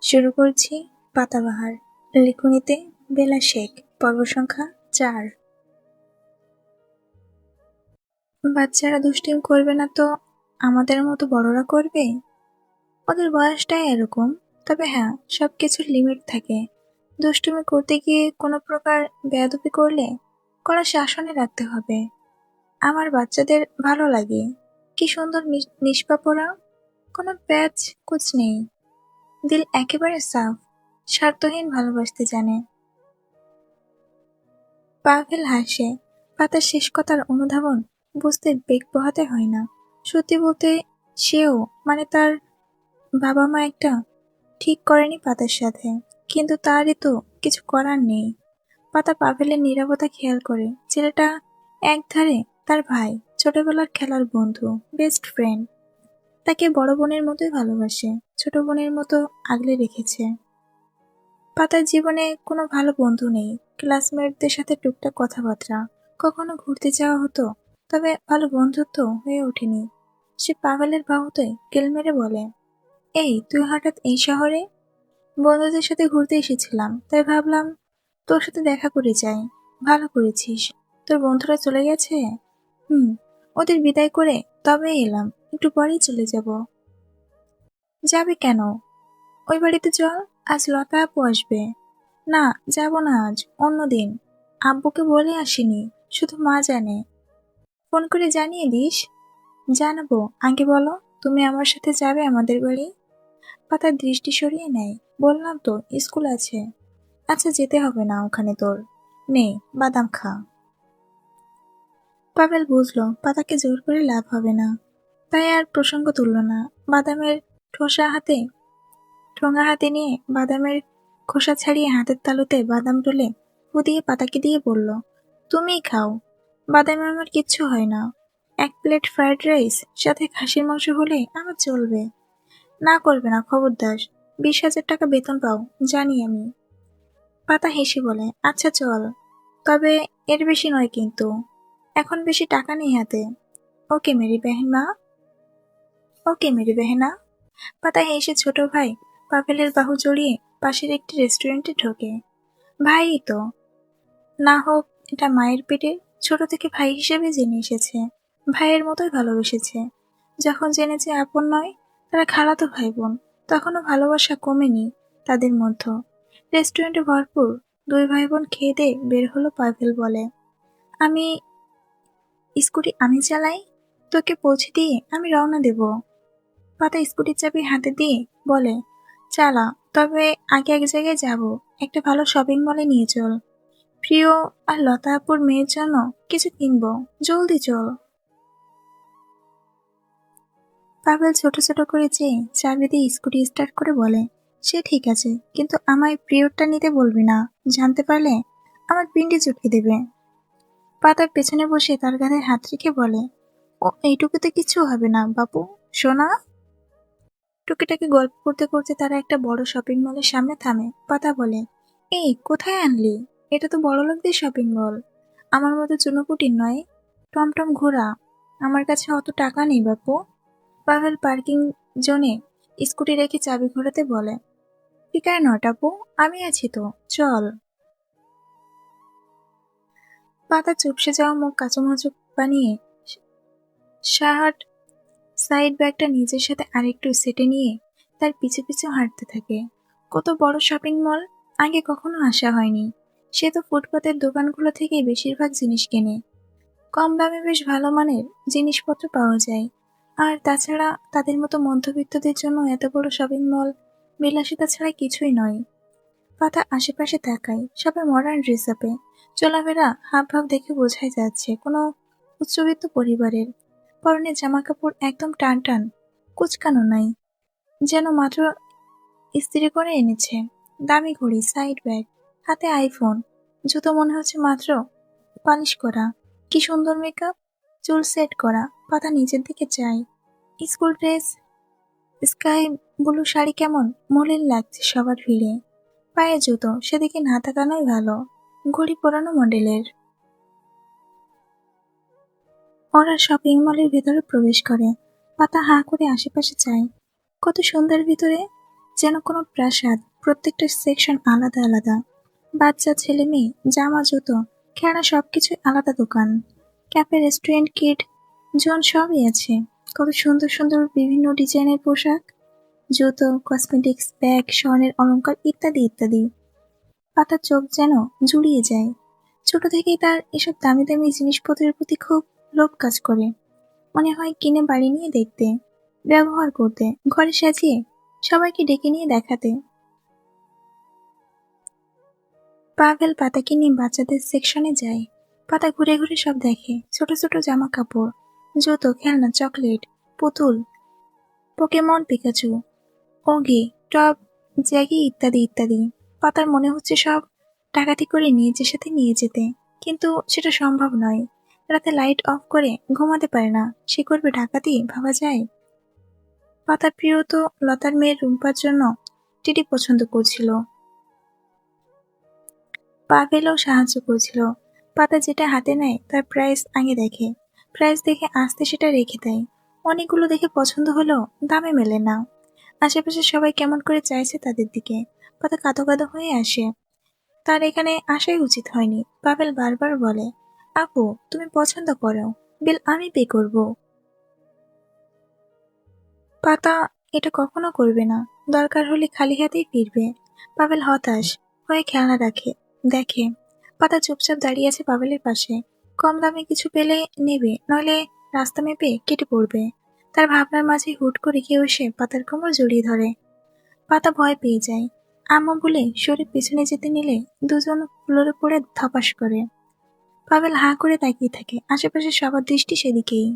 শুরু করছি পাতাবাহার। লিখনিতে বেলা শেখ। পর্ব সংখ্যা 4। বাচ্চারা দুষ্টামি করবে না তো আমাদের মতো বড়রা করবে? ওদের বয়সটাই এরকম। তবে হ্যাঁ, সবকিছুর লিমিট থাকে। দুষ্টুমি করতে গিয়ে কোনো প্রকার বেয়াদবি করলে কড়া শাসনে রাখতে হবে। আমার বাচ্চাদের ভালো লাগে। কি সুন্দর নিষ্পাপ ওরা। কোনো প্যাচ কুচ নেই। দিল একেবারে সাফ। স্বার্থহীন ভালোবাসতে জানে। পাভেল হাসে। পাতার শেষ কথার অনুধাবন বুঝতে বেগ পোহাতে হয় না। সত্যি বলতে সেও মানে তার বাবা মা একটা ঠিক করেনি পাতার সাথে, কিন্তু তারই তো কিছু করার নেই। পাতা পাভেলের নীরবতা খেয়াল করে। ছেলেটা একধারে তার ভাই, ছোটবেলার খেলার বন্ধু, বেস্ট ফ্রেন্ড। তাকে বড় বোনের মতোই ভালোবাসে, ছোট বোনের মতো আগলে রেখেছে। পাতার জীবনে কোনো ভালো বন্ধু নেই। ক্লাসমেটদের সাথে টুকটাক কথাবার্তা, কখনো ঘুরতে যাওয়া হতো, তবে ভালো বন্ধুত্ব হয়ে ওঠেনি। সে পাগলের বাহুতে কেল মেরে বলে, এই তুই হঠাৎ এই শহরে? বন্ধুদের সাথে ঘুরতে এসেছিলাম, তাই ভাবলাম তোর সাথে দেখা করে যাই। ভালো করেছিস। তোর বন্ধুরা চলে গেছে? হুম, ওদের বিদায় করে তবে এলাম, একটু পরেই চলে যাব। যাবে কেন? ওই বাড়িতে চল, আজ লতা আপু আসবে। না, যাব না আজ, অন্যদিন। আব্বুকে বলে আসিনি, শুধু মা জানে। ফোন করে জানিয়ে দিস। জানাবো, আগে বলো তুমি আমার সাথে যাবে আমাদের বাড়ি? পাতার দৃষ্টি সরিয়ে নেয়। বললাম তো স্কুল আছে। আচ্ছা, যেতে হবে না ওখানে তোর। নে, বাদাম খা। পাভেল বুঝলো পাতাকে জোর করে লাভ হবে না, তাই আর প্রসঙ্গ তুলল না। বাদামের ঠোঙা হাতে নিয়ে বাদামের খোসা ছাড়িয়ে হাতের তালুতে বাদাম তুলে ফু দিয়ে পাতাকে দিয়ে বলল, তুমিই খাও। বাদামে আমার কিচ্ছু হয় না। 1 প্লেট ফ্রাইড রাইস সাথে খাসির মাংস হলে আমার চলবে। না করবে না খবরদার। 20,000 টাকা বেতন পাও, জানি আমি। পাতা হেসে বলে, আচ্ছা চল, তবে এর বেশি নয় কিন্তু। এখন বেশি টাকা নেই হাতে। ওকে মেরি বেহেনা। ওকে মেরি বেহেনা। পাতা হেসে ছোট ভাই পাভেলের বাহু জড়িয়ে পাশের একটি রেস্টুরেন্টে ঢোকে। ভাই তো না হোক, এটা মায়ের পেটে ছোট থেকে ভাই হিসেবে জেনে এসেছে। ভাইয়ের মতোই ভালোবেসেছে। যখন জেনেছে আপন নয়, তারা খালাতো ভাই বোন, তখনও ভালোবাসা কমেনি তাদের মধ্যে। রেস্টুরেন্টে ভরপুর। 2 ভাই বোন খেয়ে দিয়ে বের হলো। পাভেল বলে, আমি স্কুটি আমি চালাই, তোকে পৌঁছে দিয়ে আমি রওনা দেব। পাতা স্কুটির চাবি হাতে দিয়ে বলে, চালা, তবে আগে এক জায়গায় যাব। একটা ভালো শপিং মলে নিয়ে চল। প্রিয় আর লতা আপুর মেয়ের জন্য কিছু কিনবো। জলদি চল। পাভেল ছোট ছোট করে চেয়ে চাবি দিয়ে স্কুটি স্টার্ট করে বলে, সে ঠিক আছে, কিন্তু আমায় প্রিয়টা নিতে বলবি না। জানতে পারলে আমার পিন্ডি চটকে দেবে। পাতার পেছনে বসে তার গায়ে হাত রেখে বলে, ও এইটুকুতে কিছু হবে না বাপু, সোনা। টুকিটাকি গল্প করতে করতে তারা একটা বড় শপিং মলের সামনে থামে। পাতা বলে, এই কোথায় আনলি? এটা তো বড়লোকদের শপিং মল, আমার মতো চুনোপুটির নয়। টমটম ঘোরা, আমার কাছে অত টাকা নেই বাপু। পাভেল পার্কিং জোনে স্কুটি রেখে চাবি ঘোরাতে বলে, ফিকার নট আপু, আমি আছি তো, চল। পাতা চুপসে যাওয়া মুখ কাচুমাচু বানিয়ে শার্ট সাইড ব্যাগটা নিজের সাথে আরেকটু সেটে নিয়ে তার পিছু পিছু হাঁটতে থাকে। কত বড় শপিং মল, আগে কখনো আসা হয়নি। সে তো ফুটপাতের দোকানগুলো থেকেই বেশিরভাগ জিনিস কেনে। কম দামে বেশ ভালো মানের জিনিসপত্র পাওয়া যায়। আর তাছাড়া তাদের মতো মধ্যবিত্তদের জন্য এত বড় শপিং মল বিলাসিতা ছাড়া কিছুই নয়। পাতা আশেপাশে তাকায়, সবাই মডার্ন ড্রেস আপে। চলাফেরা হাবভাব দেখে বোঝাই যাচ্ছে কোনো উচ্চবিত্ত পরিবারের। পরনে জামা কাপড় একদম টান টান, কুচকানো নাই, যেন মাত্র ইস্ত্রি করে এনেছে। দামি ঘড়ি, সাইড ব্যাগ, হাতে আইফোন, জুতো মনে হচ্ছে মাত্র পালিশ করা। কি সুন্দর মেকআপ, চুল সেট করা। পাতা নিচের দিকে চায়। School dress, sky blue sari কেমন মলিন লাগছে সবার ভিড়ে। পায়ে জুতো, সেদিকে না তাকানোই ভালো। ঘড়ি পুরানো মডেলের। ওরা শপিং মলের ভেতরে প্রবেশ করে। পাতা হাঁ করে আশেপাশে চায়। কত সুন্দর ভিতরে। যেন কোনো প্রাসাদ, প্রত্যেকটা সেকশন আলাদা আলাদা। বাচ্চা, ছেলে মেয়ে, জামা, জুতো, খেলনা সবকিছুই আলাদা দোকান। ক্যাফে, রেস্টুরেন্ট, কিড জোন সবই আছে। কত সুন্দর সুন্দর বিভিন্ন ডিজাইনের পোশাক, জুতো, কসমেটিক্স, ব্যাগ, স্বর্ণের অলংকার ইত্যাদি ইত্যাদি। পাতার চোখ যেন জুড়িয়ে যায়। ছোট থেকেই তার এসব দামি দামি জিনিসপত্রের প্রতি খুব লোভ কাজ করে। মনে হয় কিনে বাড়ি নিয়ে দেখতে, ব্যবহার করতে, ঘরে সাজিয়ে সবাইকে ডেকে নিয়ে দেখাতে। পাভেল পাতাকে নিয়ে বাচ্চাদের সেকশনে যায়। পাতা ঘুরে ঘুরে সব দেখে, ছোট ছোট জামা কাপড়, জুতো, খেলনা, চকলেট, পুতুল, পোকেমন, পিকাচু, ওগি, টপ, জ্যাগি ইত্যাদি ইত্যাদি। পাতার মনে হচ্ছে সব ডাকাতি করে নিজের সাথে নিয়ে যেতে, কিন্তু সেটা সম্ভব নয়। রাতে লাইট অফ করে ঘুমাতে পারে না, সে করবে ডাকাতি, ভাবা যায়? পাতার প্রিয় তো লতার মেয়ের রুম্পার জন্য টিটি পছন্দ করছিল। পাভেলও সাহায্য করছিল। পাতা যেটা হাতে নেয় তার প্রাইস আগে দেখে, প্রাইস দেখে আস্তে সেটা রেখে দেয়। অনেকগুলো দেখে পছন্দ হলো, দামে মেলে না। আশেপাশে সবাই কেমন করে চাইছে তাদের দিকে। পাতা কাঁদো কাঁদো হয়ে আসে। তার এখানে আসাই উচিত হয়নি। পাভেল বারবার বলে, আপু তুমি পছন্দ করো, বিল আমি পে করব। পাতা এটা কখনো করবে না, দরকার হলে খালি হাতেই ফিরবে। পাভেল হতাশ হয়ে খেলনা রাখে, দেখে। পাতা চুপচাপ দাঁড়িয়ে আছে পাভেলের পাশে। কম দামে কিছু পেলে নেবে, নইলে রাস্তা মেপে কেটে পড়বে। তার ভাবনার মাঝে হুট করে কেউ এসে পাতার কোমর জড়িয়ে ধরে। পাতা ভয় পেয়ে যায়। আম্মু বলে শরীর পেছনে যেতে নিলে দুজন ফ্লোরে পড়ে ধপাস করে। পাভেল হাঁ করে তাকিয়ে থাকে, আশেপাশে সবার দৃষ্টি সেদিকেই।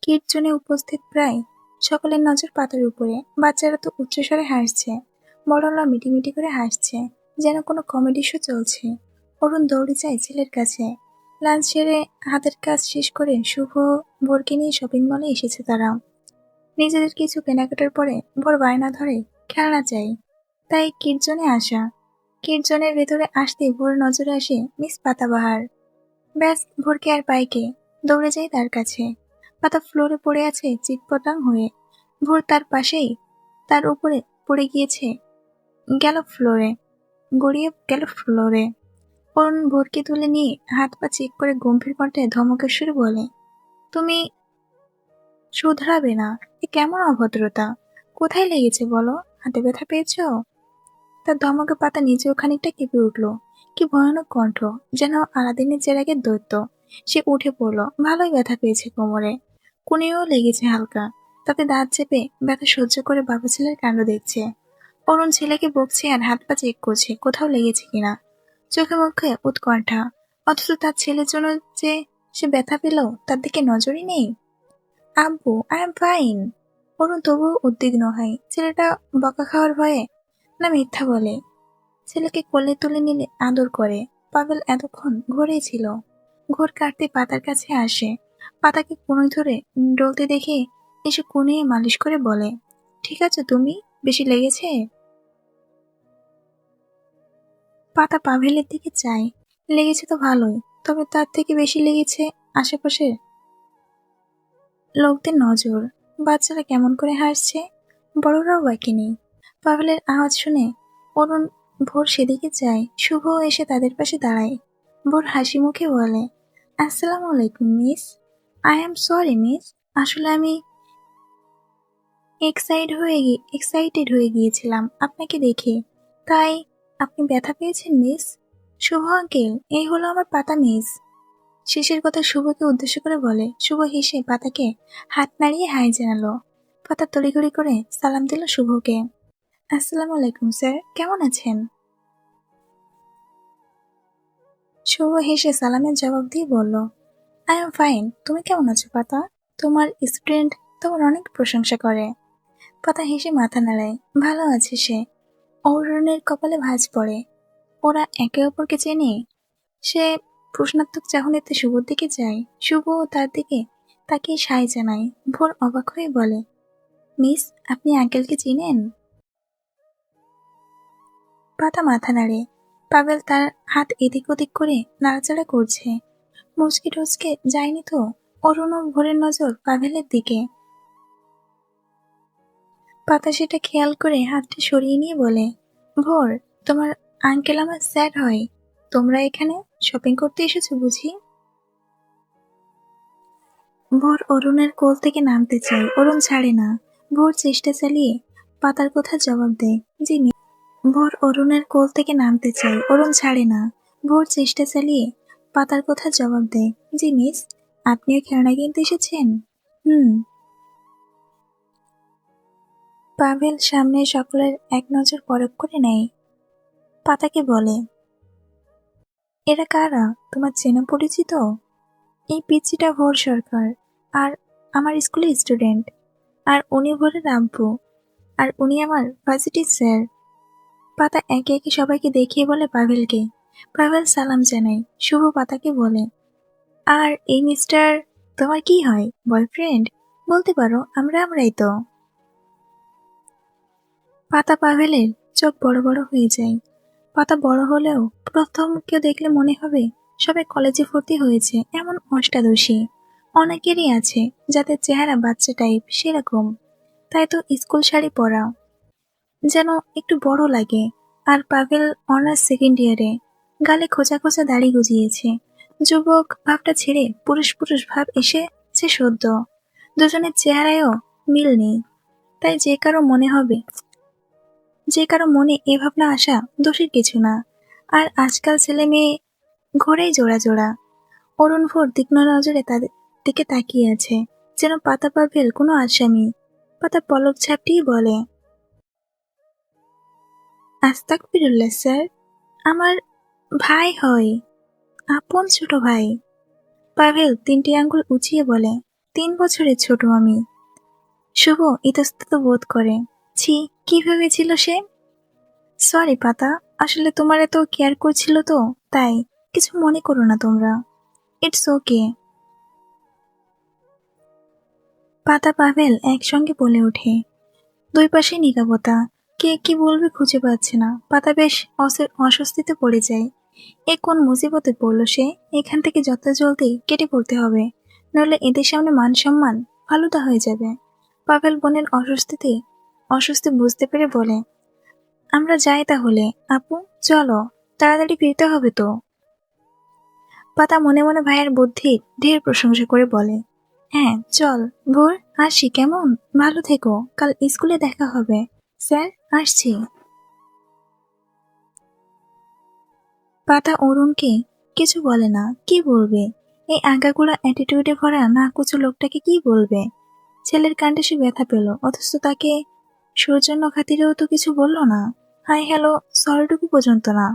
কিড জোনে উপস্থিত প্রায় সকলের নজর পাতার উপরে। বাচ্চারা তো উচ্চস্বরে হাসছে, বড়রা মিটিমিটি করে হাসছে, যেন কোনো কমেডি শো চলছে। অরুণ দৌড়ে যায় ছেলের কাছে। লাঞ্চ সেরে হাতের কাজ শেষ করে শুভ ভোরকে নিয়ে শপিং মলে এসেছে তারা। নিজেদের কিছু কেনাকাটার পরে ভোর বায়না ধরে খেলনা চাই, তাই কিডজনে আসা। কিডজনের ভেতরে আসতেই ভোর নজরে আসে মিস পাতাবাহার। ব্যাস, ভোরকে আর পাইকে দৌড়ে যায় তার কাছে। পাতা ফ্লোরে পড়ে আছে চিৎপটাং হয়ে। ভোর তার পাশেই, তার উপরে পড়ে গিয়েছে, গেল ফ্লোরে, গড়িয়ে গেল ফ্লোরে। অরুণ ভোরকে তুলে নিয়ে হাত পা চেক করে গম্ভীর কণ্ঠে ধমকের সুরে বলে, তুমি শুধরাবে না? এ কেমন অভদ্রতা? কোথায় লেগেছে বলো? হাতে ব্যথা পেয়েছো? তার ধমকে পাতা নিজেও খানিকটা কেঁপে উঠল। কি ভয়ানক কণ্ঠ, যেন আলাদিনের চেরাগের দৈত্য। সে উঠে পড়ল। ভালোই ব্যথা পেয়েছে কোমরে, কোণেও লেগেছে হালকা। তাতে দাঁত চেপে ব্যথা সহ্য করে বাবা ছেলের কাণ্ড দেখছে। অরুণ ছেলেকে বকছে আর হাত পা চেক করছে কোথাও লেগেছে কিনা। চোখে মুখে উৎকণ্ঠা, অথচ তার ছেলের জন্য যে সে ব্যথা পেল তার দিকে নজরই নেই। আব্বু, আই এম ফাইন। অরুণ তবুও উদ্বিগ্ন হয়। ছেলেটা বকা খাওয়ার ভয়ে না মিথ্যা বলে। ছেলেকে কোলে তুলে নিলে আদর করে। পাভেল এতক্ষণ ঘরেই ছিল। ঘোর কাটতে পাতার কাছে আসে। পাতাকে কোণে ধরে ডলতে দেখে এসে কোণে মালিশ করে বলে, ঠিক আছে তুমি? বেশি লেগেছে? পাতা পাভেলের দিকে চায়। লেগেছে তো ভালোই, তবে তার থেকে বেশি লেগেছে আশেপাশের লোকদের নজর। বাচ্চারা কেমন করে হাসছে, বড়রাও বাকি নেই। পাভেলের আওয়াজ শুনে অরুণ ভোর সেদিকে যায়। শুভ এসে তাদের পাশে দাঁড়ায়। ভোর হাসি মুখে বলে, আসসালামু আলাইকুম miss. I am sorry miss, আসলে আমি এক্সাইটেড হয়ে গিয়েছিলাম আপনাকে দেখে, তাই। আপনি ব্যথা পেয়েছেন মিস? শুভ আঙ্কেল, এই হলো আমার পাতা মিস। শেষের কথা শুভকে উদ্দেশ্য করে বলে। শুভ হেসে পাতাকে হাত নাড়িয়ে হাই জানালো। পাতা তড়িঘড়ি করে সালাম দিল শুভকে। আসসালামু আলাইকুম স্যার, কেমন আছেন? শুভ হেসে সালামের জবাব দিয়ে বলল, আই এম ফাইন। তুমি কেমন আছো পাতা? তোমার স্টুডেন্ট তোমার অনেক প্রশংসা করে। পাতা হেসে মাথা নাড়ায়। ভালো আছে সে। অরুণের কপালে ভাঁজ পড়ে। ওরা একে অপরকে চেনে। সে প্রশ্নাত্মক চাহনিতে শুভর দিকে যায়। শুভ তার দিকে তাকিয়ে সায় জানায়। ভোর অবাক হয়ে বলে, মিস, আপনি আঙ্কেলকে চিনেন? পাতা মাথা নাড়ে। পাভেল তার হাত এদিক ওদিক করে নাড়াচাড়া করছে। মুচকি টুচকে যায়নি তো? অরুণ ও ভোরের নজর পাভেলের দিকে। পাতা সেটা খেয়াল করে হাতটা সরিয়ে নিয়ে বলে, ভোর, তোমার আঙ্কেল আমার স্যার হয়। তোমরা এখানে শপিং করতে এসেছো বুঝি? ভোর অরুণের কোল থেকে নামতে চায়, অরুণ ছাড়ে না। ভোর চেষ্টা চালিয়ে পাতার কথা জবাব দেয়, জি মিস। ভোর অরুণের কোল থেকে নামতে চায়, অরুণ ছাড়ে না। ভোর চেষ্টা চালিয়ে পাতার কথা জবাব দেয়, জি মিস। আপনিও খেলনা কিনতে এসেছেন? হুম। পাভেল সামনে সকলের এক নজর পরখ করে নেয়। পাতাকে বলে, এরা কারা? তোমার চেনা পরিচিত? এই পিচ্চিটা ভোর সরকার, আর আমার স্কুলের স্টুডেন্ট। আর উনি ভোরের আব্বু, আর উনি আমার ভার্সিটির স্যার। পাতা একে একে সবাইকে দেখিয়ে বলে পাভেলকে। পাভেল সালাম জানায়। শুভ পাতাকে বলে, আর এই মিস্টার তোমার কি হয়, বয়ফ্রেন্ড? বলতে পারো, আমরাই তো। পাতা পাভেলের চোখ বড় বড় হয়ে যায়। পাতা বড় হলেও প্রথম কেউ দেখলে মনে হবে সবাই কলেজে ভর্তি হয়েছে এমন অষ্টাদশী। অনেকেরই আছে যাদের চেহারা বাচ্চা টাইপ, সেরকম। তাই তো স্কুল শাড়ি পরা যেন একটু বড় লাগে। আর পাভেল অনার্স সেকেন্ড ইয়ারে, গালে খোঁচা খোঁচা দাড়ি গজিয়েছে। যুবক ভাবটা ছেড়ে পুরুষ পুরুষ ভাব এসেছে সদ্য। দুজনের চেহারায়ও মিল নেই। তাই যে কারো মনে এ ভাবনা আসা দোষের কিছু না। আর আজকাল ছেলে মেয়ে ঘোরেই জোড়া জোড়া। অরুণ ভোর তীক্ষ্ণ নজরে তাদের দিকে তাকিয়ে আছে, যেন পাতা পাভেল কোনো আসামি। পাতা পলক ঝাপটিয়ে বলে, আস্তাগফিরুল্লাহ স্যার, আমার ভাই হয়, আপন ছোট ভাই। পাভেল 3টি আঙ্গুল উঁচিয়ে বলে, 3 বছরের ছোট আমি। শুভ ইতস্তত বোধ করে, ছি, কি ভেবেছিল সে? সরি পাতা, আসলে তোমার এত কেয়ার করছিল তো, তাই। কিছু মনে করো না তোমরা। It's okay. পাতা পাভেল একসঙ্গে বলে ওঠে। দুই পাশে নীরবতা। কে কি বলবে খুঁজে পাচ্ছে না। পাতা বেশ অস্বস্তিতে পড়ে যায়। এ কোন মুসিবতে পড়ল সে? এখান থেকে যত জলদি কেটে পড়তে হবে, নইলে এদের সামনে মান সম্মান ফালুদা হয়ে যাবে। পাভেল বোনের অস্বস্তি বুঝতে পেরে বলে, আমরা যাই তাহলে। আপু, চলো, তাড়াতাড়ি ফিরতে হবে তো। পাতা মনে মনে ভাইয়ের বুদ্ধির ঢের প্রশংসা করে বলে, হ্যাঁ চল। ভোর, আসি কেমন? ভালো থেকো, কাল স্কুলে দেখা হবে। স্যার, আসছি। পাতা অরুণকে কিছু বলে না। কি বলবে? এই আগাগোড়া অ্যাটিটিউডে ভরা নাকুচু লোকটাকে কি বলবে? ছেলের কাণ্ডে সে ব্যথা পেল, অথচ তাকে সৌজন্য খাতিরেও তো কিছু বলল না। হাই হ্যালো সরিটুকু পর্যন্ত না।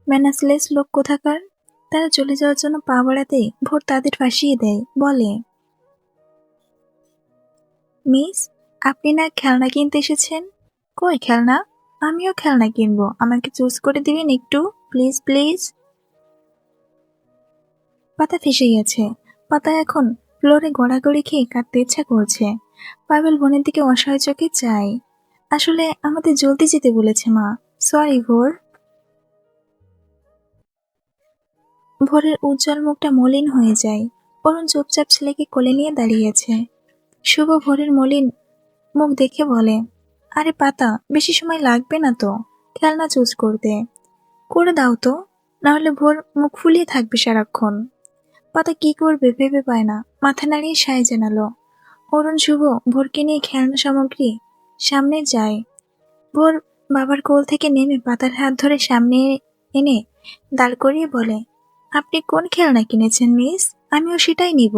ম্যানাসলেস লোক কোথাকার। তারা চলে যাওয়ার জন্য পা বাড়াতে ভোর তাদের ফাঁসিয়ে দেয়, বলে, মিস, আপনি না খেলনা কিনতে এসেছেন? কই খেলনা? আমিও খেলনা কিনবো, আমাকে চুজ করে দিবেন একটু, প্লিজ প্লিজ। পাতা ফেসে গেছে। পাতা এখন ফ্লোরে গড়াগড়ি খেয়ে কাঁদতে ইচ্ছা করছে। পাভেল বোনের দিকে অসহায় চোখে চায়। আসলে আমাদের জলদি যেতে বলেছে মা। সরি ভোর। ভোরের উজ্জ্বল মুখটা মলিন হয়ে যায়। অরুণ চুপচাপ ছেলেকে কোলে নিয়ে দাঁড়িয়েছে। শুভ ভোরের মলিন মুখ দেখে বলে, আরে পাতা, বেশি সময় লাগবে না তো খেলনা চুজ করতে। করে দাও তো, নাহলে ভোর মুখ ফুলিয়ে থাকবে সারাক্ষণ। পাতা কি করবে ভেবে পায় না, মাথা নাড়িয়ে সায় জানালো। অরুণ শুভ ভোরকে নিয়ে খেলনা সামগ্রী সামনে যায়। ভোর বাবার কোল থেকে নেমে পাতার হাত ধরে সামনে এনে দাঁড় করিয়ে বলে, আপনি কোন খেলনা কিনেছেন মিস? আমিও সেটাই নিব।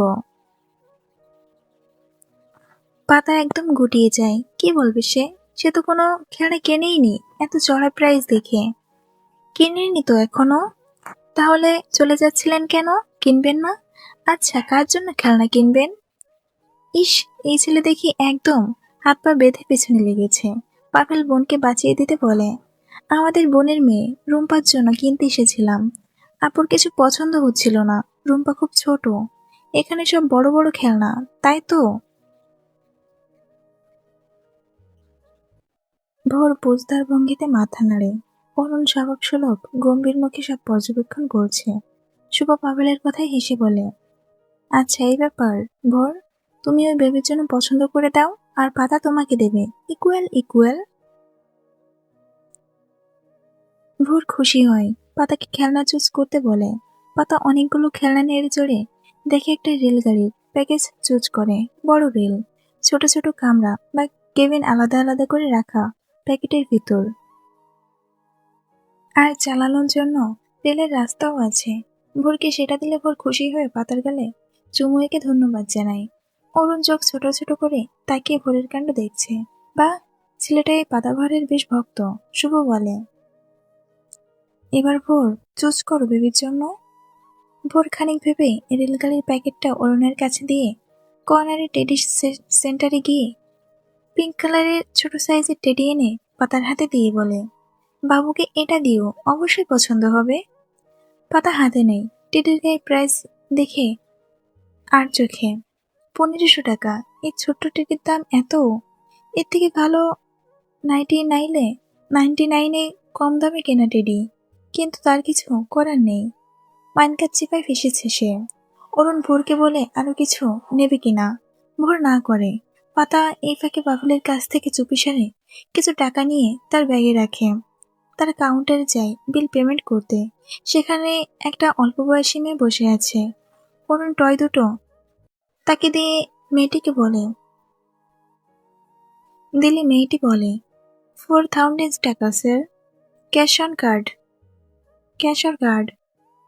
পাতা একদম গুটিয়ে যায়। কি বলবে সে? সে তো কোনো খেলনা কেনেই নি এত চড়া প্রাইস দেখে। কিনেনি তো এখনো? তাহলে চলে যাচ্ছিলেন কেন? কিনবেন না? আচ্ছা, কার জন্য খেলনা কিনবেন? ইস, এই ছেলে দেখি একদম হাত পা বেঁধে পেছনে লেগেছে। পাভেল বোনকে বাঁচিয়ে দিতে বলে, আমাদের বোনের মেয়ে রুম্পার জন্য কিনতে এসেছিলাম। আপুর কিছু পছন্দ হচ্ছিল না, রুম্পা খুব ছোট। এখানে সব বড় বড় খেলনা, তাই তো। ভোর বুঝদার ভঙ্গিতে মাথা নাড়ে। অরুণ স্বভাব সুলভ গম্ভীর মুখে সব পর্যবেক্ষণ করছে। শুভ পাভেলের কথাই হেসে বলে, আচ্ছা এই ব্যাপার। ভোর, তুমি ওই বেবির জন্য পছন্দ করে দাও, আর পাতা তোমাকে দেবে, ইকুয়াল ইকুয়াল। ভোর খুশি হয়, পাতাকে খেলনা চুজ করতে বলে। পাতা অনেকগুলো খেলনা নেড়ে চড়ে দেখে একটা রেলগাড়ির প্যাকেজ চুজ করে। বড় রেল, ছোট ছোট কামরা বা কেবিন আলাদা আলাদা করে রাখা প্যাকেটের ভিতর। আর চালানোর জন্য রেলের রাস্তাও আছে। ভোরকে সেটা দিলে ভোর খুশি হয়ে পাতার গালে চুমু এঁকে ধন্যবাদ জানায়। অরুণ চোখ ছোট ছোট করে তাকিয়ে ভোরের কাণ্ড দেখছে। বা ছেলেটা এই পাতাঘরের বেশ ভক্ত। শুভ বলে, এবার ভোর চুজ করো বেবির জন্য। ভোর খানিক ভেবে রেলগাড়ির প্যাকেটটা অরুণের কাছে দিয়ে কর্নারে টেডি সেন্টারে গিয়ে পিঙ্ক কালারের ছোট সাইজের টেডি এনে পাতার হাতে দিয়ে বলে, বাবুকে এটা দিও, অবশ্যই পছন্দ হবে। পাতা হাতে নেই। টেডির গায়ে প্রাইস দেখে আর চোখে, 1500 টাকা। এই ছোট্ট টেডির দাম এত? এর থেকে ভালো 99-এ কম দামে কেনা টেডি। কিন্তু তার কিছু করার নেই। মাইনকার চিপায় ফেসেছে সে। অরুণ ভোরকে বলে আরো কিছু নেবে কিনা। ভোর না করে। পাতা এই ফাঁকে বাবুলের কাছ থেকে চুপিসারে কিছু টাকা নিয়ে তার ব্যাগে রাখে। তারা কাউন্টারে যায় বিল পেমেন্ট করতে। সেখানে একটা অল্প বয়সী মেয়ে বসে আছে। অরুণ টয় দুটো তাকে দিয়ে মেয়েটিকে বলে, মেয়েটি বলে, 4000 টাকা sir, cash on card. Cash or card.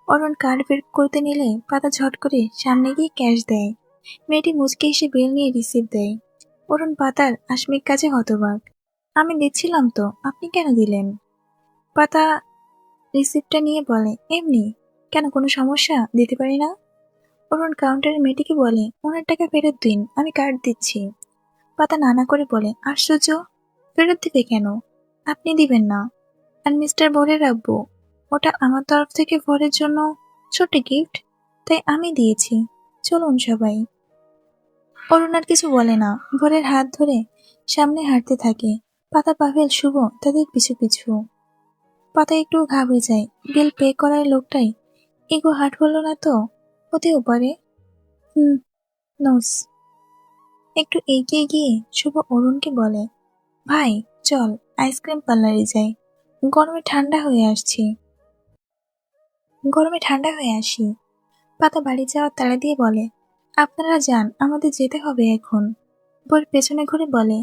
Arun card বের করতে নিলে পাতা ঝট করে সামনে গিয়ে ক্যাশ দেয়। মেয়েটি মুচকে এসে বিল নিয়ে রিসিভ দেয়। অরুণ পাতার আসমিক কাজে হতবাক। আমি দিচ্ছিলাম তো, আপনি কেন দিলেন? পাতা রিসিপ্টটা নিয়ে বলে, এমনি। কেন, কোনো সমস্যা? দিতে পারি না। অরুণ কাউন্টারের মেয়েটিকে বলে, ওনার টাকা ফেরত দিন, আমি কার্ড দিচ্ছি। পাতা নানা করে বলে, আশ্চর্য, ফেরত দিবে কেন? আপনি দিবেন না। আর মিস্টার ভোরে রাখবো। ওটা আমার তরফ থেকে ভোরের জন্য ছোট গিফট, তাই আমি দিয়েছি। চলুন সবাই। অরুণ আর কিছু বলে না। ভোরের হাত ধরে সামনে হাঁটতে থাকে। পাতা, পাভেল, শুভ তাদের পিছু পিছু। পাতা একটু ঘাবড়ে যায়। বিল পে করার লোকটাই ইগো হার্ট হলো না তো? হতেও পারে। নোস। একটু এগিয়ে গিয়ে শুভ অরুণকে বলে, ভাই চল আইসক্রিম পার্লারে যাই, গরমে ঠান্ডা হয়ে আসি। পাতা বাড়ি যাওয়ার তাড়া দিয়ে বলে, আপনারা যান, আমাদের যেতে হবে এখন। ভোর পেছনে ঘুরে বলে,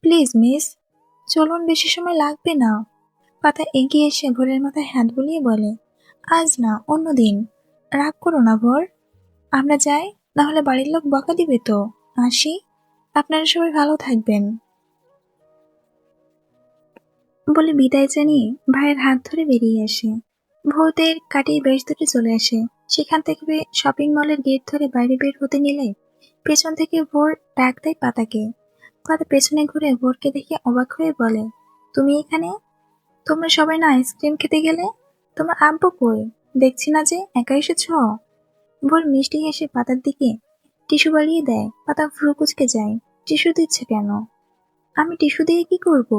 প্লিজ মিস, চলুন, বেশি সময় লাগবে না। পাতা এগিয়ে এসে ভোরের মাথায় হাত বুলিয়ে বলে, আজ না, অন্যদিন। রাগ করো না ভোর, আমরা যাই, নাহলে বাড়ির লোক বকা দিবে তো। আসি, আপনারা সবাই ভালো থাকবেন। বলে বিদায় জানিয়ে ভাইয়ের হাত ধরে বেরিয়ে আসে। ভোরদের কাটিয়ে বেশ দূরে চলে আসে। সেখান থেকে শপিং মলের গেট ধরে বাইরে বের হতে নিলে পেছন থেকে ভোর ডাক দেয় পাতাকে। পাতা পেছনে ঘুরে ভোরকে দেখে অবাক হয়ে বলে, তুমি এখানে? তোমরা সবাই না আইসক্রিম খেতে গেলে? তোমার আব্বু কই? দেখছি না যে, একা এসেছ? ভোর মিষ্টি হেসে পাতার দিকে টিস্যু বাড়িয়ে দেয়। পাতা ভ্রু কুচকে যায়। টিস্যু দিচ্ছে কেন? আমি টিস্যু দিয়ে কি করব?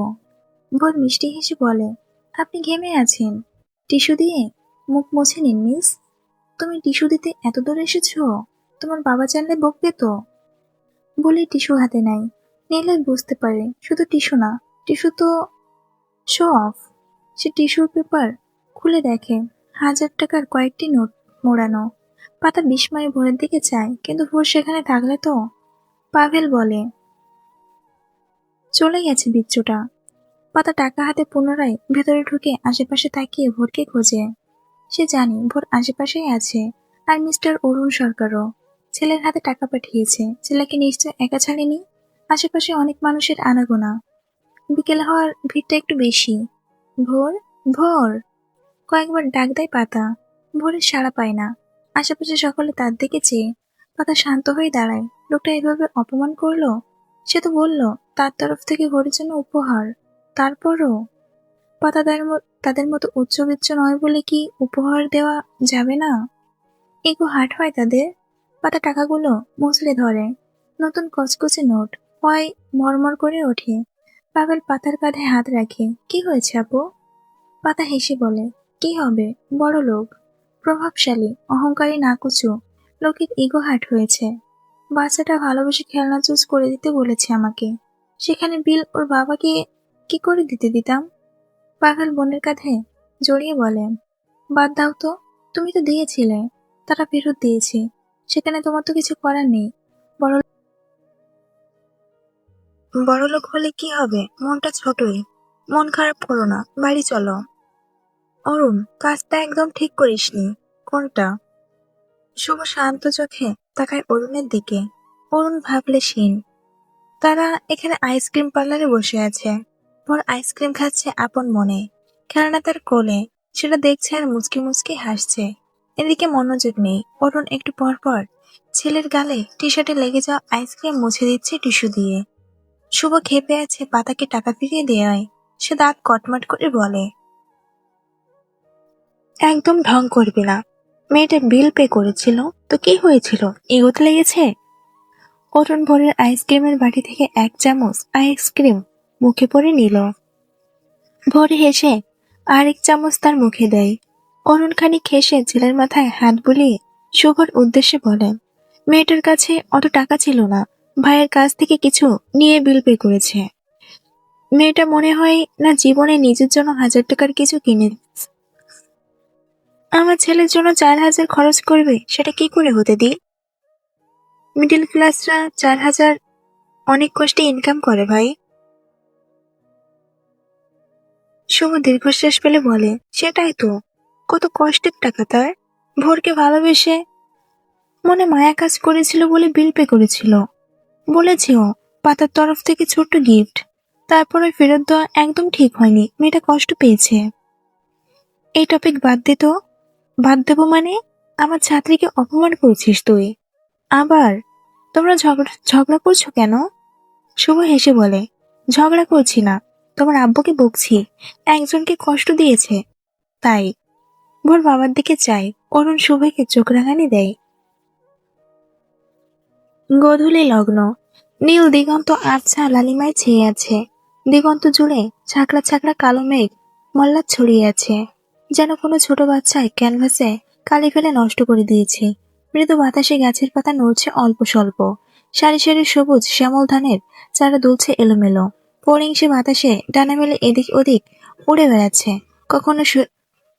ভোর মিষ্টি হেসে বলে, আপনি ঘেমে আছেন, টিস্যু দিয়ে মুখ মুছে নিন মিস। তুমি টিস্যু দিতে এত দূর এসেছ? তোমার বাবা জানলে বকবে তো। বলে টিস্যু হাতে নেয়। নিলে বুঝতে পারে শুধু টিস্যু না, টিস্যু তো শো অফ। সে টিস্যুর পেপার খুলে দেখে 1000 টাকার কয়েকটি নোট মোড়ানো। পাতা বিস্ময়ে ভোরের দিকে চায়, কিন্তু ভোর সেখানে থাকলে তো। পাভেল বলে, চলে গেছে বিচ্ছুটা। পাতা টাকা হাতে পুনরায় ভেতরে ঢুকে আশেপাশে তাকিয়ে ভোরকে খোঁজে। সে জানে ভোর আশেপাশেই আছে। আর মিস্টার অরুণ সরকারও ছেলের হাতে টাকা পাঠিয়েছে। ছেলেকে নিশ্চয় একা ছাড়েনি। আশেপাশে অনেক মানুষের আনাগোনা। বিকেল হওয়ার ভিড়টা একটু বেশি। ভোর, ভোর কয়েকবার ডাক দেয় পাতা। ভোরের সাড়া পায় না। আশেপাশে সকলে তার দিকে চেয়ে পাতা শান্ত হয়ে দাঁড়ায়। লোকটা এভাবে অপমান করলো। সে তো বলল তার তরফ থেকে ভোরের জন্য উপহার। তারপরও পাতা তাদের মতো উচ্চবিচ্চ নয় বলে কি উপহার দেওয়া যাবে না? এগো হাট হয় তাদের। পাতা টাকাগুলো মুচড়ে ধরে। নতুন কচকচে নোট হয় মরমর করে ওঠে। পাগল পাতার কাঁধে হাত রাখে। কি হয়েছে আপু? পাতা হেসে বলে, কি হবে, বড় লোক, প্রভাবশালী, অহংকারী নাকুচু লোকের ইগো হাট হয়েছে। বাচ্চাটা ভালোবেসে খেলনা চুজ করে দিতে বলেছে আমাকে, সেখানে বিল ওর বাবাকে কি করে দিতে দিতাম? পাগল বোনের কাঁধে জড়িয়ে বলে, বাদ দাও তো, তুমি তো দিয়েছিলে, তারা ফেরত দিয়েছে, সেখানে তোমার তো কিছু করার নেই। বড় বড়লোক হলে কি হবে, মনটা ছোটই। মন খারাপ করো না, বাড়ি চলো। অরুণ, কাজটা একদম ঠিক করিসনি। কোনটা? শুভ শান্ত চোখে তাকায় অরুণের দিকে। অরুণ ভাবলে শিন। তারা এখানে আইসক্রিম পার্লারে বসে আছে। বর আইসক্রিম খাচ্ছে আপন মনে, খেলনা তার কোলে, সেটা দেখছে আর মুচকি মুচকি হাসছে। এদিকে মনোযোগ নেই। অরুণ একটু পর পর ছেলের গালে টি শার্টে লেগে যাওয়া আইসক্রিম মুছে দিচ্ছে টিস্যু দিয়ে। শুভ ক্ষেপে আছে পাতাকে টাকা ফিরিয়ে দেওয়ায়। সে দাঁত কটমট করে বলে, একদম ঢং করবি না। মেয়েটা বিল পে করেছিল তো কি হয়েছিল, এগোতে লেগেছে। অরুণ ভোরের আইসক্রিমের বাটি থেকে এক চামচ আইসক্রিম মুখে পড়ে নিল। ভোরে হেসে আরেক চামচ তার মুখে দেয়। অরুণ খানিক হেসে ছেলের মাথায় হাত বুলিয়ে শুভর উদ্দেশ্যে বলে, মেয়েটার কাছে অত টাকা ছিল না, ভাইয়ের কাছ থেকে কিছু নিয়ে বিল পে করেছে। মেয়েটা মনে হয় না জীবনে নিজের জন্য 1000 টাকার কিছু কিনে। আমার ছেলের জন্য 4000 খরচ করবে, সেটা কি করে হতে দিই? মিডিল ক্লাসরা 4000 অনেক কষ্টে ইনকাম করে ভাই। শুভ দীর্ঘশ্বাস ফেলে বলে, সেটাই তো, কত কষ্টের টাকা তার। ভোরকে ভালোবেসে মনে মায়া কাজ করেছিল বলে বিল পে করেছিল। বলেছেও পাতার তরফ থেকে ছোট্ট গিফট, তারপরে ফেরত দেওয়া একদম ঠিক হয়নি, মেয়েটা কষ্ট পেয়েছে। এই টপিক বাদ দে তো। বাদ দেবো মানে? আমার ছাত্রীকে অপমান করছিস তুই। আবার তোমরা ঝগড়া করছো কেন? শুভ হেসে বলে, ঝগড়া করছি না, তোমার আব্বুকে বকছি, একজনকে কষ্ট দিয়েছে তাই। ভোর বাবার দিকে চাই। অরুণ শুভকে চোখ রাঙানি দেয়। গোধূলি লগ্ন। নীল দিগন্ত আচ্ছা লালিমায় ছেয়ে আছে। দিগন্ত জুড়ে ছাকড়া ছাকড়া কালো মেঘ মল্লাদ ছড়িয়ে আছে, যেন কোনো ছোট বাচ্চায় ক্যানভাসে কালি ফেলে নষ্ট করে দিয়েছে। মৃদু বাতাসে গাছের পাতা নড়ছে অল্প স্বল্প। সারি সারি সবুজ শ্যামল ধানের চারা দুলছে এলোমেলো। ফড়িংসে বাতাসে ডানা মেলে এদিক ওদিক উড়ে বেড়াচ্ছে। কখনো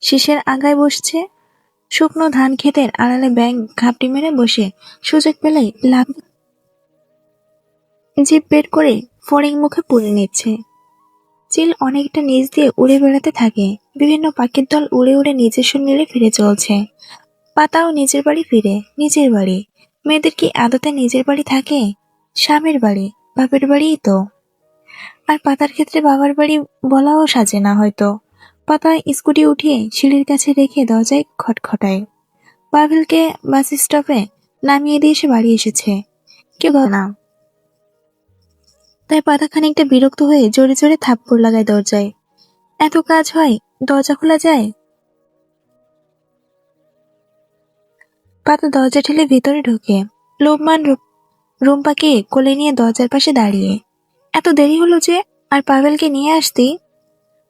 শীষের আগায় বসছে। শুকনো ধান ক্ষেতের আড়ালে ব্যাঙ ঘাপটি মেরে বসে সুযোগ পেলেই লাফ জিভ বের করে ফড়িং মুখে পুরে নিচ্ছে। চিল অনেকটা নিচ দিয়ে উড়ে বেড়াতে থাকে। বিভিন্ন পাখির দল উড়ে উড়ে নিজস্ব নীড়ে ফিরে চলছে। পাতাও নিজের বাড়ি ফিরে, নিজের বাড়ি। মেয়েদের কি আদতে নিজের বাড়ি থাকে? স্বামীর বাড়ি, বাপের বাড়িই তো। আর পাতার ক্ষেত্রে বাবার বাড়ি বলাও সাজে না হয়তো। পাতা স্কুটি উঠিয়ে সিঁড়ির কাছে রেখে দরজায় খটখটায়। পাভেলকে বাস স্টপে নামিয়ে দিয়ে সে বাড়ি এসেছে। কেউ না, তাই পাতা খানিকটা বিরক্ত হয়ে জোরে জোরে থাপ্পড় লাগায় দরজায়। এত কাজ হয়, দরজা খোলা যায়? পাতা দরজা ঠেলে ভেতরে ঢোকে। লোকমান রুম্পাকে কোলে নিয়ে দরজার পাশে দাঁড়িয়ে। এত দেরি হলো যে, আর পাভেলকে নিয়ে আসতি?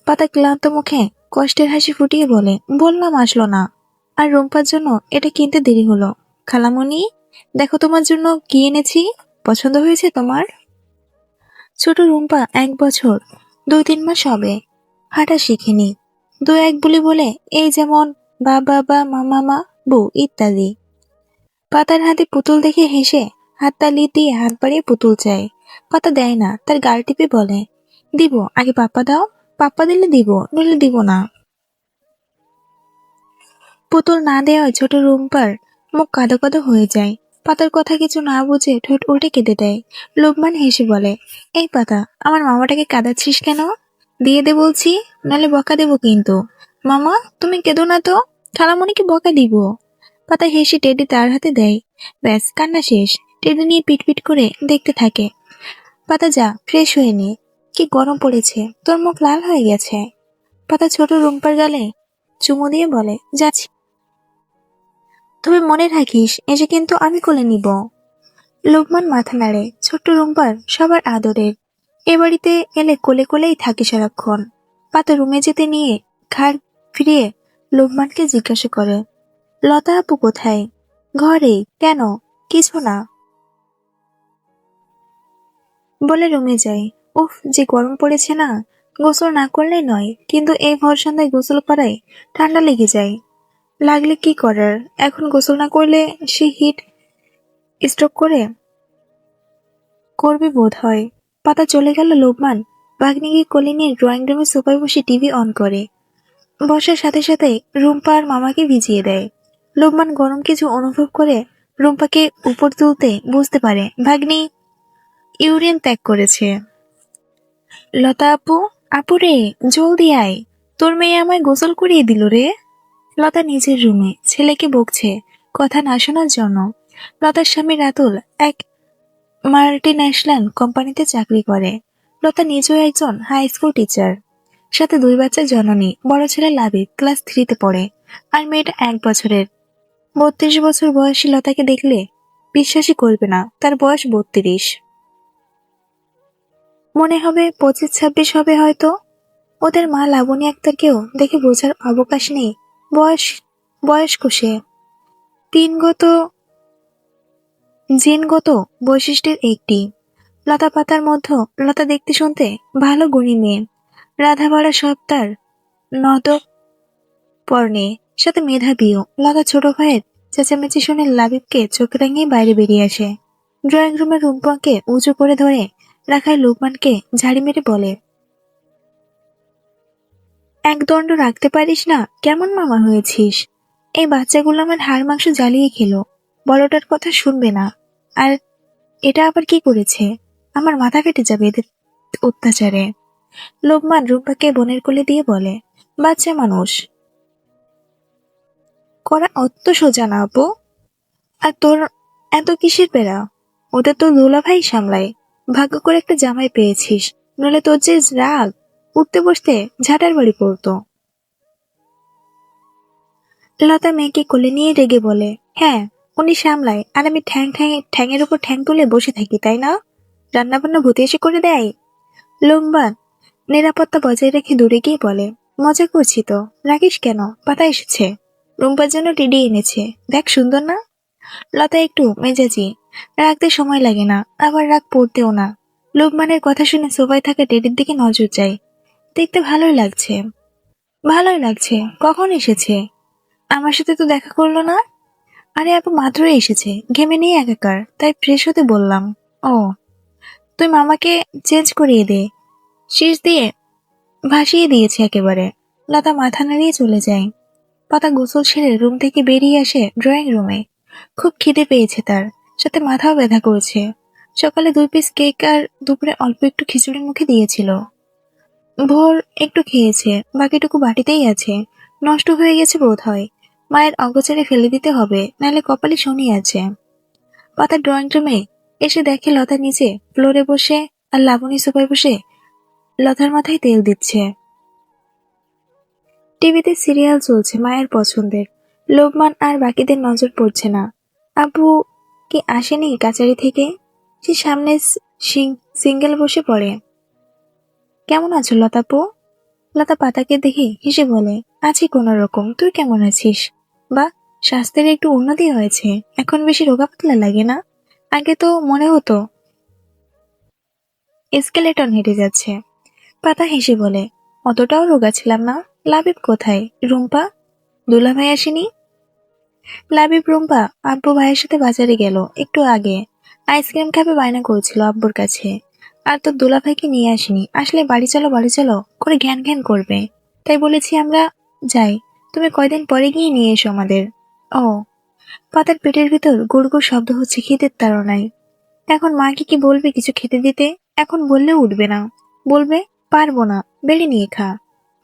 পাতা ক্লান্ত মুখে কষ্টের হাসি ফুটিয়ে বলে, বললাম আসলো না। আর রুম্পার জন্য এটা কিনতে দেরি হলো। খালামণি, দেখো তোমার জন্য কি এনেছি, পছন্দ হয়েছে তোমার? ছোট রুম্পা 1 বছর 2-3 মাস হবে। হাঁটা শিখেনি। 2-1 বলে বলে, এই যেমন বা বাবা মামা মা বউ ইত্যাদি। পাতার হাতে পুতুল দেখে হেসে হাততালি দিয়ে হাত বাড়িয়ে পুতুল চায়। পাতা দেয় না, তার গাল টিপে বলে, দিব, আগে পাপ্পা দাও, পাপ্পা দিলে দিব, নইলে দিব না। পুতুল না দেওয়ায় ছোট রুম্পার মুখ কাদো কাদো হয়ে যায়। পাতার কথা কিছু না বুঝে ঠোঁট উল্টে কেঁদে দেয়। লোকমান হেসে বলে, এই পাতা, আমার মামাটাকে কাঁদাচ্ছিস কেন? দিয়ে দে বলছি, নাহলে বকা দেবো কিন্তু। মামা, তুমি কেঁদো না তো, খালামণিকে বকা দিব। পাতা হেসে টেডি তার হাতে দেয়। ব্যাস, কান্না শেষ। টেডি নিয়ে পিটপিট করে দেখতে থাকে। পাতা যা, ফ্রেশ হয়ে নে। কি গরম পড়েছে, তোর মুখ লাল হয়ে গেছে। পাতা ছোট রুম্পার গালে চুমু দিয়ে বলে, যাচ্ছি, তবে মনে রাখিস এসে কিন্তু আমি কোলে নিব। লোকমান মাথা নাড়ে। ছোট্ট রুম্পার সবার আদরের। এ বাড়িতে এলে কোলে কোলেই থাকে সারাক্ষণ। পাতা রুমে যেতে নিয়ে ঘাড় ফিরিয়ে লোকমানকে জিজ্ঞাসা করে, লতা আপু কোথায়? ঘরে। কেন? কিছু না। বলে রুমে যাই। উফ, যে গরম পড়েছে না, গোসল না করলেই নয়, কিন্তু এই ভর সন্ধ্যায় গোসল করায় ঠান্ডা লেগে যায়। লাগলে কি করার, এখন গোসল না করলে সে হিট স্ট্রোক করবে বোধ হয়। পাতা চলে গেল। লোকমান ভাগ্নিকে কোলে নিয়ে ড্রয়িং রুমে সোফায় বসে টিভি অন করে। বসার সাথে সাথে রুম্পা আর মামাকে ভিজিয়ে দেয়। লোকমান গরম কিছু অনুভব করে রুম্পাকে উপর তুলতে বুঝতে পারে ভাগ্নি ইউরিন ত্যাগ করেছে। লতা আপু, আপু রে, জলদি আয়, তোর মেয়ে আমায় গোসল করিয়ে দিল রে। লতা নিজের রুমে ছেলেকে বকছে কথা না শোনার জন্য। লতার স্বামী রাতুল এক মাল্টিন্যাশনাল কোম্পানিতে চাকরি করে। লতা নিজেও একজন হাই স্কুল টিচার, সাথে 2 বাচ্চার জননী। বড় ছেলে লাবিব ক্লাস 3-তে পড়ে, আর মেয়েটা 1 বছরের। 32 বছর বয়সী লতাকে দেখলে বিশ্বাসই করবে না তার বয়স 32। মনে হবে 25-26 হবে হয়তো। ওদের মা লাবণী আক্তারকেও দেখে বোঝার অবকাশ নেই বয়স বয়স্ক সে। তিনগত জিনগত বৈশিষ্ট্যের একটি। লতা পাতার মধ্যে লতা দেখতে শুনতে ভালো গুণী মেয়ে। রাধা বাড়া সব তার নদ পর্ণে, সাথে মেধাবীও। লতা ছোট ভাইয়ের চেঁচামেচি শুনে লাবিবকে চোখ রাঙিয়ে বাইরে বেরিয়ে আসে। ড্রয়িং রুমে রুম্পাকে উঁচু করে ধরে রাখায় লোকমানকে ঝাড়ি মেরে বলে, এক দণ্ড রাখতে পারিস না? কেমন মামা হয়েছিস? এই বাচ্চাগুলো আমার হাড় মাংস জ্বালিয়ে খেলো, বড়টার কথা শুনবে না। আর এটা আবার কি করেছে? আমার মাথা ফেটে যাবে এদের অত্যাচারে। লোকমান রুম্পাকে বোনের কোলে দিয়ে বলে, বাচ্চা মানুষ করা অত সোজা না আপু। আর তোর এত কিসের পেরা? ওদের তো দুলা ভাই সামলায়। ভাগ্য করে একটা জামাই পেয়েছিস, নইলে তোর যে রাগ, উঠতে বসতে ঝাঁটার বাড়ি পড়তো। লতা মেয়েকে কোলে নিয়ে রেগে বলে, হ্যাঁ, উনি সামলায়, আর আমি ঠ্যাঙের উপর ঠ্যাং তুলে বসে থাকি, তাই না? রান্না বান্না ভূতে এসে করে দেয়। লোকমান নিরাপত্তা বজায় রেখে দূরে গিয়ে বলে, মজা করছি তো, রাগিস কেন? পাতা এসেছে, রুম্পার জন্য টিডি এনেছে, দেখ সুন্দর না? লতা একটু মেজাজি, রাখতে সময় লাগে না, আবার রাগ পড়তেও না। লোকমানের কথা শুনে সোফায় থাকা টেডির দিকে নজর যায়। দেখতে ভালোই লাগছে। ভালোই লাগছে। কখন এসেছে? আমার সাথে তো দেখা করলো না। আরে আপু মাত্রই এসেছে, ঘেমে নিয়ে একাকার, তাই ফ্রেশ হতে বললাম। ও, তুই মামাকে চেঞ্জ করিয়ে দে, শীষ দিয়ে ভাসিয়ে দিয়েছে একেবারে। লতা মাথা নাড়িয়ে চলে যায়। পাতা গোসল সেরে রুম থেকে বেরিয়ে আসে ড্রয়িং রুমে। খুব খিদে পেয়েছে তার, সাথে মাথাও ব্যথা করছে। সকালে 2 পিস কেক আর দুপুরে অল্প একটু খিচুড়ি মুখে দিয়েছিল। ভোর একটু খেয়েছে, বাকিটুকু বাটিতেই আছে, নষ্ট হয়ে গেছে বোধ হয়। মায়ের অগোচরে ফেলে দিতে হবে, নাহলে কপালে শনি আছে। পাতা ড্রয়িং রুমে এসে দেখে লতা নিচে ফ্লোরে বসে আর লাবণী সোফায় বসে লতার মাথায় তেল দিচ্ছে। টিভিতে সিরিয়াল চলছে মায়ের পছন্দের। লোকমান আর বাকিদের নজর পড়ছে না। আব্বু কি আসেনি কাচারি থেকে? সে সামনে সিঙ্গেল বসে পড়ে। কেমন আছো লতাপু? লতা পাতাকে দেখে হেসে বলে, আছি কোনো রকম, তুই কেমন আছিস? বা, স্বাস্থ্যের একটু উন্নতি হয়েছে, এখন বেশি রোগা পাতলা লাগে না। আগে তো মনে হতো স্কেলেটন হেঁটে যাচ্ছে। পাতা হেসে বলে, অতটাও রোগা ছিলাম না। লাবিব কোথায়? রুম্পা? দুলা ভাই আসেনি? লাবিব রুম্পা আব্বু ভাইয়ের সাথে বাজারে গেল একটু আগে। আইসক্রিম খাবে বায়না করেছিল আব্বুর কাছে। আর তোর দুলা ভাইকে নিয়ে আসেনি, আসলে বাড়ি চলো করে ঘ্যান ঘ্যান করবে। তাই বলেছি আমরা যাই, তুমি কয়দিন পরে গিয়ে নিয়ে এসো আমাদের। ও। পাতার পেটের ভিতর গুড় গুড় শব্দ হচ্ছে খিদের তাড়নায়। এখন মাকে কি বলবে কিছু খেতে দিতে? এখন বললেও উঠবে না। বলবে, পারবো না, বেড়ে নিয়ে খা।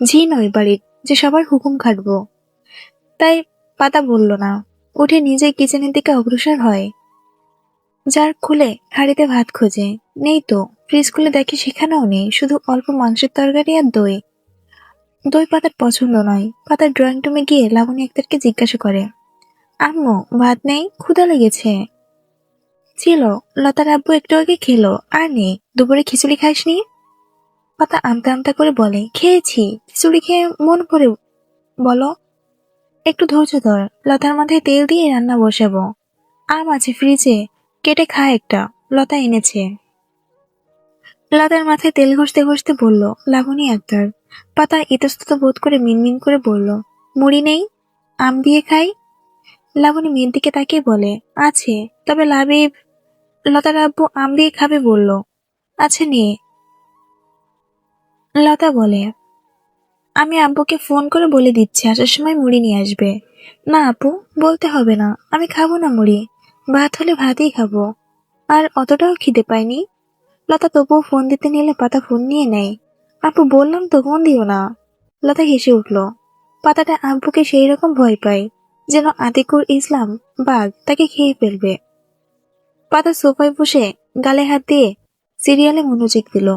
ঝি নয় বাড়ির যে সবার হুকুম খাটবো। তাই পাতা বলল না, উঠে নিজে কিচেনের দিকে অগ্রসর হয়। জার খুলে হাঁড়িতে ভাত খোঁজে, নেই তো। ফ্রিজ খুলে দেখে সেখানেও নেই, শুধু অল্প মাংসের তরকারি আর দই। দই পাতার পছন্দ নয়। পাতার ড্রয়িং রুমে গিয়ে লাবণী আক্তারকে জিজ্ঞাসা করে, আম্মু ভাত নেই? ক্ষুধা লেগেছে। ছিল, লতার আব্বু একটু আগে খেলো, আর নেই। দুপুরে খিচুড়ি খাসনি? পাতা আমতা আমতা করে বলে, খেয়েছি, খিচুড়ি খেয়ে মন ভরে বলো। একটু ধৈর্য ধর, লতার মাথায় তেল দিয়ে রান্না বসাবো। আম আছে ফ্রিজে, কেটে খা একটা, লতা এনেছে। লতার মাথায় তেল ঘষতে ঘষতে বলল, লাবণী আক্তার। পাতা ইতস্তত বোধ করে মিনমিন করে বলল, মুড়ি নেই? আম দিয়ে খাই। লাবণী মেয়ের দিকে তাকিয়ে বলে, আছে, তবে লাবিব। লতার আব্বু আম দিয়ে খাবে বলল। আচ্ছা নিয়ে। লতা বলে, আমি আব্বুকে ফোন করে বলে দিচ্ছি আসার সময় মুড়ি নিয়ে আসবে। না আপু, বলতে হবে না, আমি খাবো না মুড়ি, ভাত হলে ভাতই খাবো। আর অতটাও খিদে পাইনি। লতা তবুও ফোন দিতে নিলে পাতা ফোন নিয়ে নেয়। আপু বললাম তো, ফোন দিও না। লতা হেসে উঠল। পাতাটা আব্বুকে সেই রকম ভয় পায়, যেন আতিকুর ইসলাম বাঘ তাকে খেয়ে ফেলবে। পাতা সোফায় বসে গালে হাত দিয়ে সিরিয়ালে মনোযোগ দিল।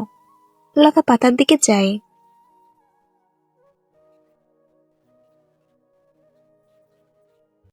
লতা পাতার দিকে চায়।